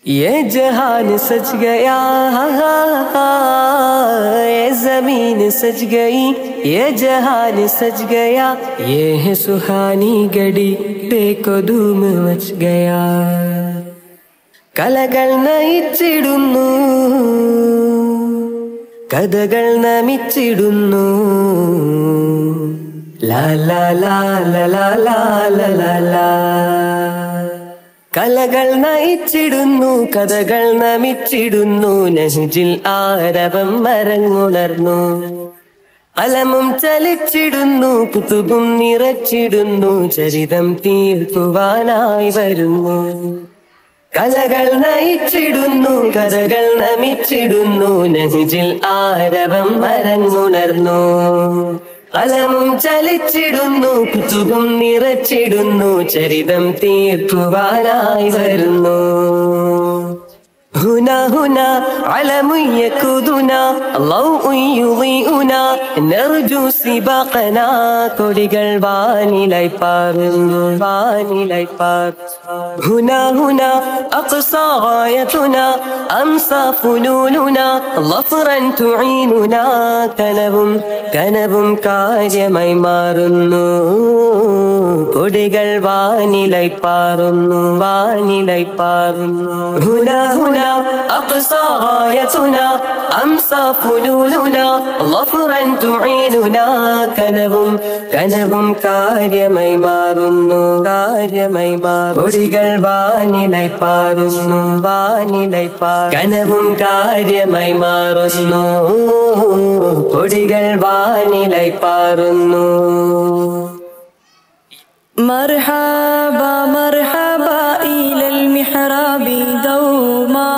ये जहान सज गया, ये जमीन सज गई, ये जहान सज गया, ये है सुहानी घड़ी, देखो धूम मच गया. കലകൾ നയിച്ചിടുന്നു, കഥകൾ നമിച്ചിടുന്നു, ലാ ലാ ലാ ലാ ലാ ലാ ലാ ലാ. കലകൾ നയിച്ചിടുന്നു, കഥകൾ നമിച്ചിടുന്നു, നഹ്ജിൽ ആരവം മരങ്ങുണർന്നു. അലമും ചലിച്ചിടുന്നു, കുതുബും നിറച്ചിടുന്നു, ചരിതം തീർക്കുവാനായി വരുന്നു. കലകൾ നയിച്ചിടുന്നു, കഥകൾ നമിച്ചിടുന്നു, നഹ്ജിൽ ആരവം മരങ്ങുണർന്നു. അലമും ചലിച്ചിടുന്നു, കുതുബും നിറച്ചിടുന്നു, ചരിതം തീർക്കുവാനായി വരുന്നു. هنا هنا علم يقودنا ضوء يضيئنا نرجو سباقنا. കൊടികൾ വാനിലായി പാറുന്നു, വാനിലായി പാറുന്നു. هنا هنا أقصى غايتنا أمسى فنوننا ظفرا تعيننا. കനവും കനവും കാര്യമായി മാറുന്നു, കൊടികൾ വാനിലായി പാറുന്നു, വാനിലായി പാറുന്നു. هنا هنا أقصى غايتنا أمسى فنوننا ظفرا تعيننا. കനവും കനവും കാര്യമായി മാറുന്നു, കാര്യമായി മാറുന്നു. കൊടികൾ വാനിലായി പാറുന്നു, വാനിലായി പാറുന്നു. കനവും കാര്യമായി മാറുന്നു, കൊടികൾ വാനിലായി പാറുന്നു. مرحبا مرحبا إلى المحراب دوما.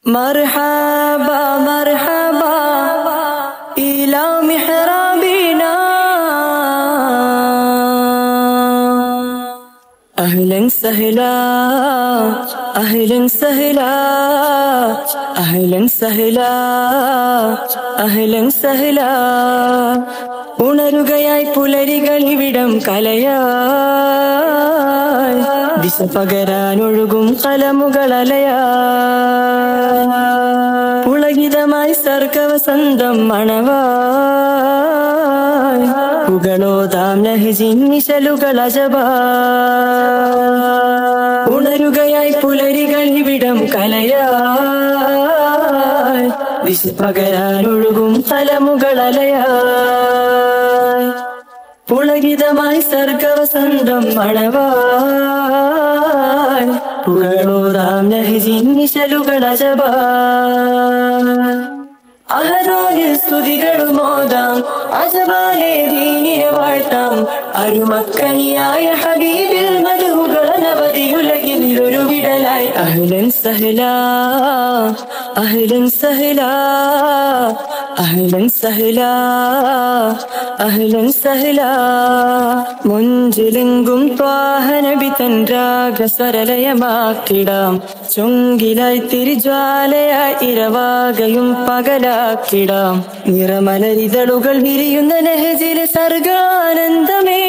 مرحبا مرحبا إلى محرابنا. أهلا سهلا أهلا سهلا أهلا سهلا أهلا سهلا. ഉണരുകയായി പുലരികൾ ഇവിടം കലയായി, ദിശ പകരാനൊഴുകും കലമുകൾ അലയായി. പുളകിതമായി സർഗവസന്തം മണവായി, പുകളോതാം നഹ്ജിൻ നിശലുകൾ അജബായി. ഉണരുകയായി പുലരികൾ ഇവിടം കലയായി, ദിശ പകരാനൊഴുകും കലമുകൾ അലയായി. പുളകിതമായി സർഗവസന്തം മണവായി, പുകളോതാം നഹ്ജിൻ നിശലുകൾ അജബായി. അഹദോനിൽ സ്തുതികളുമോദാം, അജബാലെ ദീനിനെ വാഴ്ത്താം. അരുമക്കനിയായ ഹബീബിൽ മദ്ഹുകൾ അനവധി, ഉലകിൽ ഒരു വിടലായി. അഹ്ലൻ സഹ്ലാ അഹ്ലൻ സഹ്ലാ അഹ്ലൻ സഹ്ലാ അഹ്ലൻ സഹ്ലാ. മുഞ്ചിലെങ്കും ത്വാഹ നബി തൻ രാഗസ്വരലയമാക്കിടാം. ചുങ്കിലായി തിരിജ്വാലയായി ഇരവാകയും പകലാക്കിടാം. നിറമലരിതളുകൾ വിരിയുന്ന നഹ്ജിലെ സർഗാനന്ദമേ,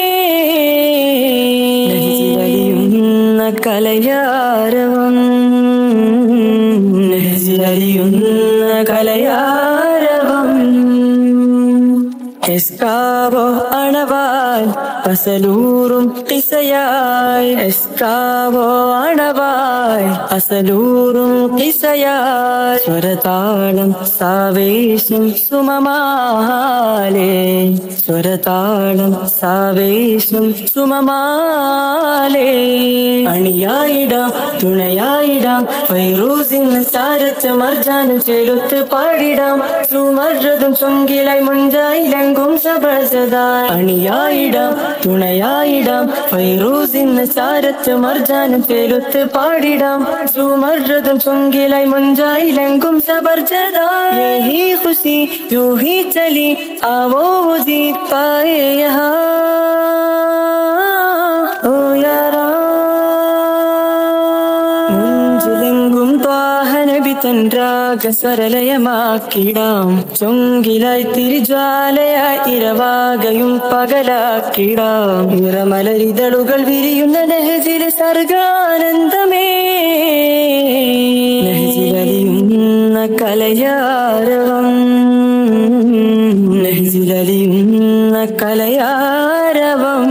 നഹ്ജിലലിയുന്ന കലയാരവം, നഹ്ജിലലിയുന്ന കലയാരവം. എസ്കാവോ അണവാൽ അസലൂറും കിസയായി, എസ്കാവോ അണവായി അസലൂറും കിസയായി. സ്വരതാളം സാവേശം സുമമാലേ, സ്വരതാളം സാവേശം സുമമാലേ. അണിയായിടാം തുണയായിടാം, ഫൈറൂസിൻ സാരത്ത് മർജാനും ചേലൊത്ത് പാടിടാം. സുമർജതും ചുങ്കിലായി മുഞ്ചായിലെങ്കും സബർജദായി. അണിയായിടാം തുണയായിടാം, ഫൈറൂസിൻ സാരത്ത് മർജാനും ചേലൊത്ത് പാടിടാം. സുമർജതും ചുങ്കിലായി മുഞ്ചായിലെങ്കും സബർജദായി. യഹി ഖുശി യോ ഹി ചലി आवो वो जीत पाए यहाँ ओ यारा. മുഞ്ചിലെങ്കും ത്വാഹ നബി തൻ രാഗസ്വരലയമാക്കിടാം ചൊങ്കിലായി തിരിജ്വാലയായി ഇരവാകയും പകലാക്കിടാം നിറമലരിതളുകൾ വിരിയുന്ന നെഹ്ജിലെ സർഗാനന്ദമേ നെഹ്ജിലലിയുന്ന കലയാരവം നെഹ്ജിലലിയുന്ന കലയാരവം